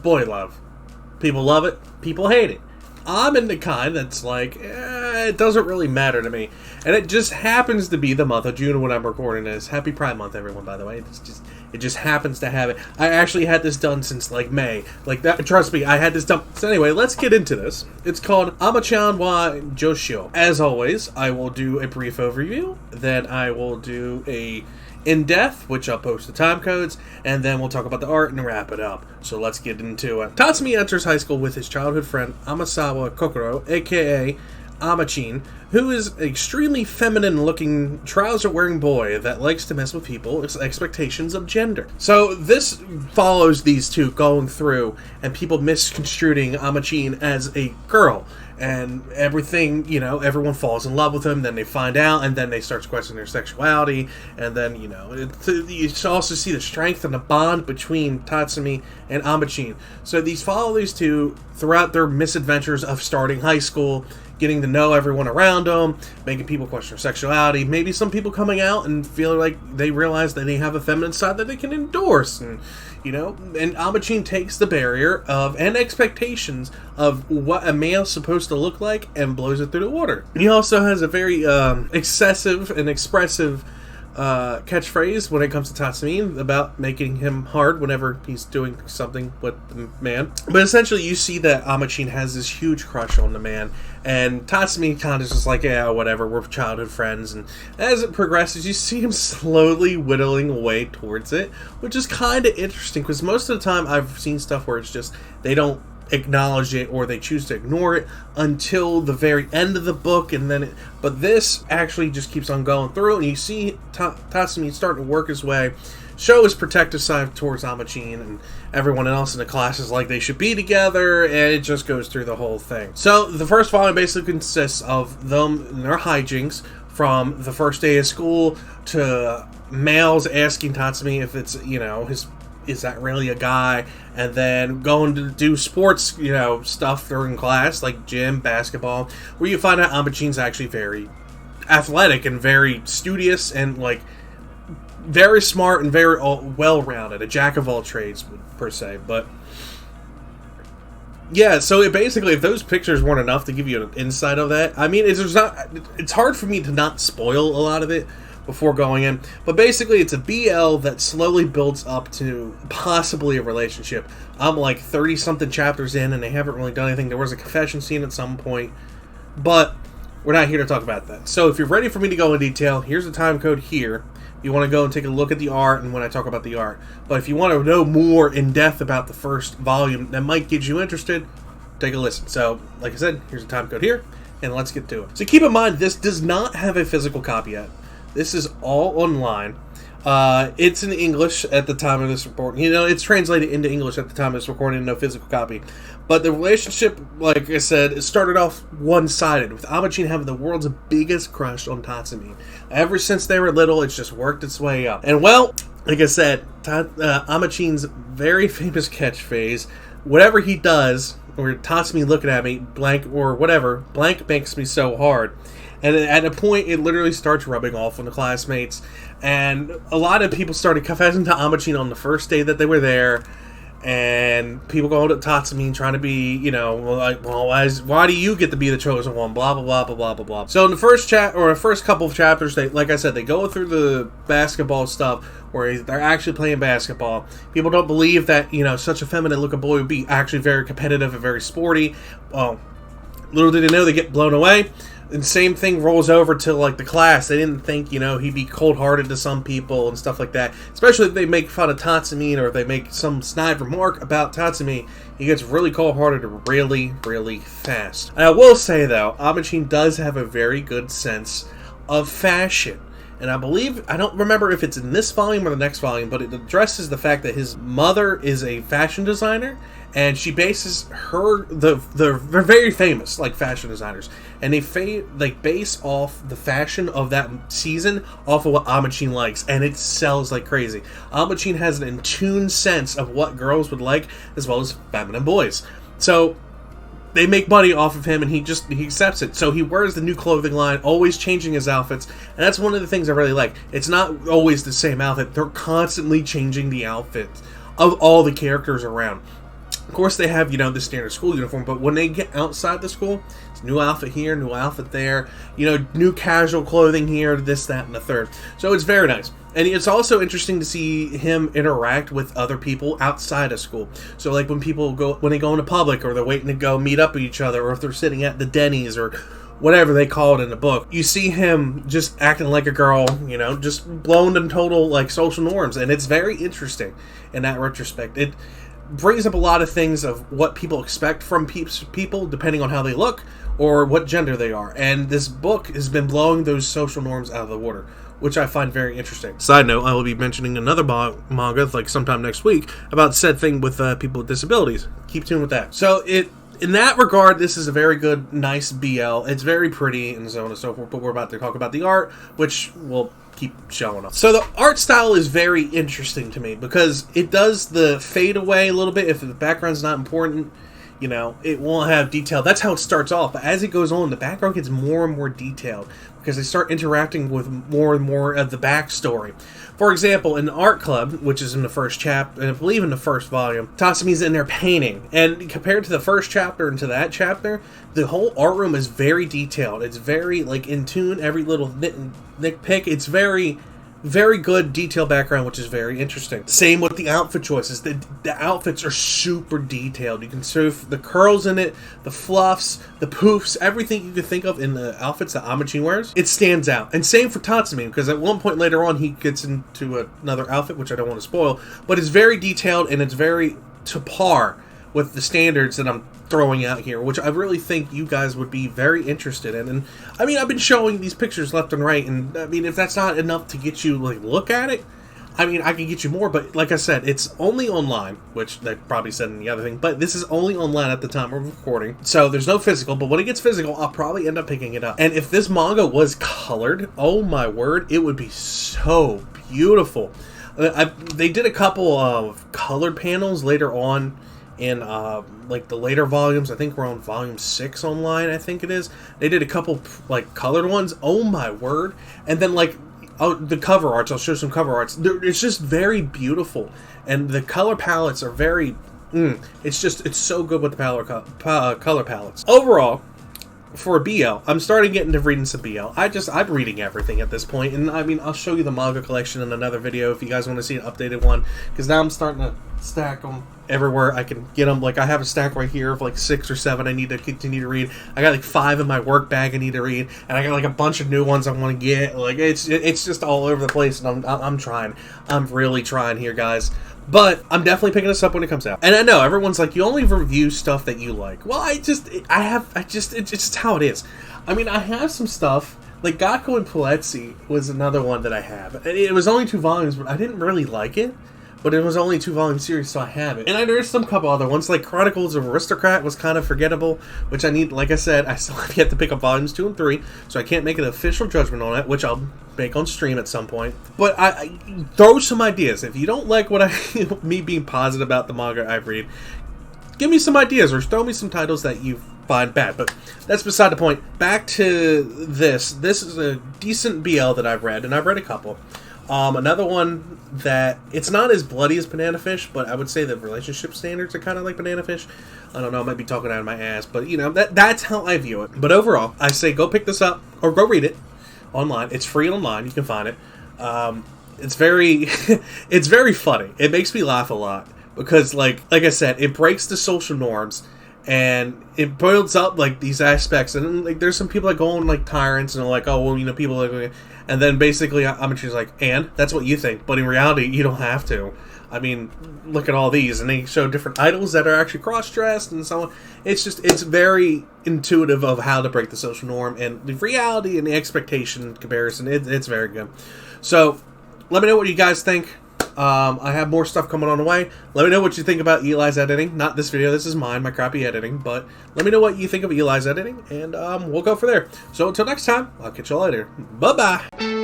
boy love. People love it, people hate it. I'm in the kind that's like, it doesn't really matter to me. And it just happens to be the month of June when I'm recording this. Happy Pride Month, everyone, by the way. It just happens to have it. I actually had this done since, like, May. Like, that. Trust me, I had this done. So anyway, let's get into this. It's called Amachin Wa Jishou. As always, I will do a brief overview. Then I will do a in-depth, which I'll post the time codes, and then we'll talk about the art and wrap it up. So let's get into it. Tatsumi enters high school with his childhood friend Amasawa Kokoro, aka Amachin, who is an extremely feminine-looking, trouser-wearing boy that likes to mess with people's expectations of gender. So this follows these two going through, and people misconstruing Amachin as a girl. And everything, you know, everyone falls in love with him, then they find out, and then they start questioning their sexuality, and then, you know, you also see the strength and the bond between Tatsumi and Amachin. So these follow these two throughout their misadventures of starting high school, getting to know everyone around them, making people question their sexuality, maybe some people coming out and feeling like they realize that they have a feminine side that they can endorse, and you know, and Amachin takes the barrier of and expectations of what a male's supposed to look like and blows it through the water. He also has a very excessive and expressive catchphrase when it comes to Tatsumi about making him hard whenever he's doing something with the man. But essentially, you see that Amachin has this huge crush on the man, and Tatsumi kind of just like, yeah, whatever, we're childhood friends. And as it progresses, you see him slowly whittling away towards it, which is kind of interesting, because most of the time I've seen stuff where it's just, they don't acknowledge it or they choose to ignore it until the very end of the book, and then but this actually just keeps on going through, and you see Tatsumi starting to work his way, show his protective side towards Amachin, and everyone else in the class is like they should be together, and it just goes through the whole thing. So the first volume basically consists of them and their hijinks from the first day of school to males asking Tatsumi if it's, you know, is that really a guy? And then going to do sports, you know, stuff during class, like gym, basketball, where you find out Amachin's actually very athletic and very studious and, like, very smart and very well-rounded. A jack of all trades, per se. But yeah, so it basically, if those pictures weren't enough to give you an insight of that, I mean, it's hard for me to not spoil a lot of it before going in, but basically it's a BL that slowly builds up to possibly a relationship. I'm like 30 something chapters in and they haven't really done anything. There was a confession scene at some point, but we're not here to talk about that. So if you're ready for me to go in detail, here's the time code here. You want to go and take a look at the art and when I talk about the art. But if you want to know more in depth about the first volume that might get you interested, take a listen. So like I said, here's the time code here and let's get to it. So keep in mind, this does not have a physical copy yet. This is all online. It's in English at the time of this recording. You know, it's translated into English at the time of this recording, no physical copy. But the relationship, like I said, it started off one-sided, with Amachin having the world's biggest crush on Tatsumi. Ever since they were little, it's just worked its way up. And well, like I said, Amachin's very famous catchphrase, whatever he does, or Tatsumi looking at me, blank, or whatever, blank makes me so hard. And at a point, it literally starts rubbing off on the classmates. And a lot of people started confessing to Amachin on the first day that they were there. And people going to Tatsumi trying to be, you know, like, well, why do you get to be the chosen one? Blah, blah, blah, blah, blah, blah, blah. So in the first first couple of chapters, they, like I said, they go through the basketball stuff where they're actually playing basketball. People don't believe that, you know, such a feminine-looking boy would be actually very competitive and very sporty. Well, little did they know they get blown away. And same thing rolls over to, like, the class. They didn't think, you know, he'd be cold-hearted to some people and stuff like that. Especially if they make fun of Tatsumi or if they make some snide remark about Tatsumi. He gets really cold-hearted really, really fast. And I will say, though, Amachin does have a very good sense of fashion. And I believe, I don't remember if it's in this volume or the next volume, but it addresses the fact that his mother is a fashion designer, and she bases they're very famous, like, fashion designers, and they base off the fashion of that season off of what Amachin likes, and it sells like crazy. Amachin has an in-tune sense of what girls would like, as well as feminine boys. So they make money off of him, and he accepts it. So he wears the new clothing line, always changing his outfits, and that's one of the things I really like. It's not always the same outfit. They're constantly changing the outfits of all the characters around. Of course, they have, you know, the standard school uniform, but when they get outside the school, it's new outfit here, new outfit there, you know, new casual clothing here, this, that, and the third. So it's very nice. And it's also interesting to see him interact with other people outside of school. So like when they go into public, or they're waiting to go meet up with each other, or if they're sitting at the Denny's or whatever they call it in the book, you see him just acting like a girl, you know, just blown to total like social norms. And it's very interesting in that retrospect. It brings up a lot of things of what people expect from people depending on how they look or what gender they are. And this book has been blowing those social norms out of the water, which I find very interesting. Side note, I will be mentioning another manga, like sometime next week, about said thing with people with disabilities. Keep tuned with that. So in that regard, this is a very good, nice BL. It's very pretty and so on and so forth, but we're about to talk about the art, which will keep showing up. So the art style is very interesting to me because it does the fade away a little bit. If the background's not important, you know, it won't have detail. That's how it starts off, but as it goes on, the background gets more and more detailed because they start interacting with more and more of the backstory. For example, in the art club, which is in the first chapter, and I believe in the first volume, Tatsumi's in there painting. And compared to the first chapter and to that chapter, the whole art room is very detailed. It's very, like, in tune, every little nitpick. It's very, very good detailed background, which is very interesting. Same with the outfit choices. The outfits are super detailed. You can see the curls in it, the fluffs, the poofs, everything you can think of in the outfits that Amachin wears. It stands out. And same for Tatsumi, because at one point later on he gets into another outfit, which I don't want to spoil, but it's very detailed and it's very to par with the standards that I'm throwing out here, which I really think you guys would be very interested in. And I mean, I've been showing these pictures left and right, and I mean, if that's not enough to get you like look at it, I mean, I can get you more, but like I said, it's only online, which they probably said in the other thing, but this is only online at the time of recording, so there's no physical, but when it gets physical, I'll probably end up picking it up. And if this manga was colored, oh my word, it would be so beautiful. They did a couple of colored panels later on in like the later volumes. I think we're on volume 6 online, I think it is. They did a couple like colored ones. Oh my word. And then like the cover arts, I'll show some cover arts. It's just very beautiful, and the color palettes are very it's so good with the color palettes. Overall, for BL, I'm starting getting into reading some BL. I'm reading everything at this point, and I mean, I'll show you the manga collection in another video if you guys want to see an updated one, because now I'm starting to stack them everywhere I can get them. Like, I have a stack right here of like 6 or 7 I need to continue to read. I got like 5 in my work bag I need to read, and I got like a bunch of new ones I want to get. Like, it's just all over the place, and I'm trying. I'm really trying here, guys. But I'm definitely picking this up when it comes out. And I know everyone's like, you only review stuff that you like. Well, it's just how it is. I mean, I have some stuff, like Gakko and Pulezzi was another one that I have. It was only 2 volumes, but I didn't really like it. But it was only a 2-volume series, so I have it. And there's some couple other ones, like Chronicles of Aristocrat was kind of forgettable, which I need, like I said, I still have yet to pick up volumes 2 and 3, so I can't make an official judgment on it, which I'll make on stream at some point. But I throw some ideas. If you don't like what me being positive about the manga I read, give me some ideas, or throw me some titles that you find bad. But that's beside the point. Back to this. This is a decent BL that I've read, and I've read a couple. Another one that, it's not as bloody as Banana Fish, but I would say the relationship standards are kind of like Banana Fish. I don't know, I might be talking out of my ass, but you know, that's how I view it. But overall, I say go pick this up, or go read it online. It's free online, you can find it. It's very, it's very funny. It makes me laugh a lot, because like I said, it breaks the social norms, and it builds up like these aspects, and like there's some people that go on like tyrants, and are like, oh well, you know, people like, and then basically I'm just like, and that's what you think, but in reality you don't have to. I mean, look at all these, and they show different idols that are actually cross-dressed and so on. It's very intuitive of how to break the social norm and the reality and the expectation comparison. It's very good. So let me know what you guys think. I have more stuff coming on the way. Let me know what you think about Eli's editing. Not this video, this is mine, my crappy editing. But let me know what you think of Eli's editing, and we'll go from there. So until next time, I'll catch you later. Bye-bye!